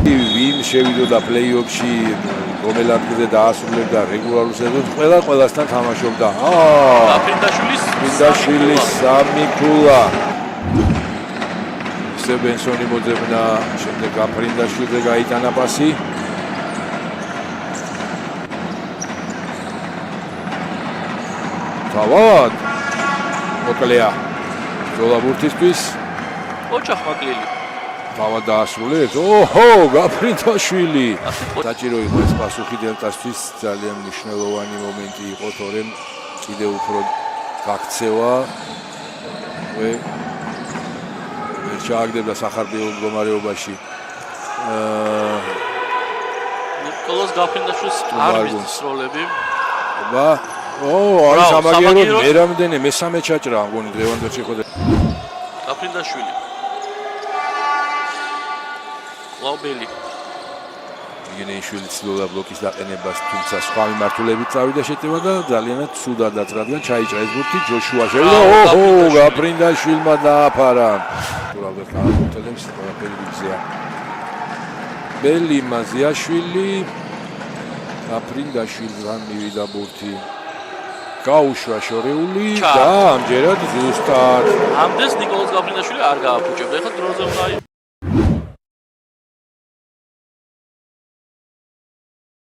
ვინ შევიდოდა პლეი-ოფში, რომელ ადგილზე დაასრულებდა რეგულარულ სეზონს, ყველასთან თამაშობდა. პრინდაშვილის 3 ქულა. ისე ბენსონი მოძებნა, შემდეგ გაფრინდაშვილზე გაიტანა პასი. თავად მოკლეა ბრძოლა ბურთისთვის. ოჩახმაკლილი თავად დაასრულებს. ოჰო, გაფრინდაშვილი. საჭირო იყო ეს პასუხი დელტასთვის, ძალიან მნიშვნელოვანი მომენტი იყო, თორემ კიდევ უფრო გაქცევა. ვერ ჩააგდებდა სახარბიელ მდგომარეობაში. ნიკოლოზ გაფრინდაშვილის არ მისცეს როლები. არის ამაგეროდ მერამდენე მესამე ჩაჭრა მგონი დღევანდელი იყო გაფრინდაშვილი ლაუბელი იგენეიშვილი ცდილობდა ბლოკის დაყენებას, თუმცა სხვა მიმართულებით წავიდა შეტევა და ძალიანაც ცუდადაც, რადგან ჩაიჭრა ეს ბურთი ჯოშუა შევიდა. ოჰო, გაფრინდაშვილმა დააფარა. უბრალოდ გააკეთებს ყველაფერი გზია. ბელი მაზიაშვილი გაფრინდაშვილთან მივიდა ბურთი. გაუშვა შორეული და ამჯერად ზუსტად. ამდენს ნიკოლოზ გაფრინდაშვილი არ გააფუჭებდა. ეხლა დროზე უნდა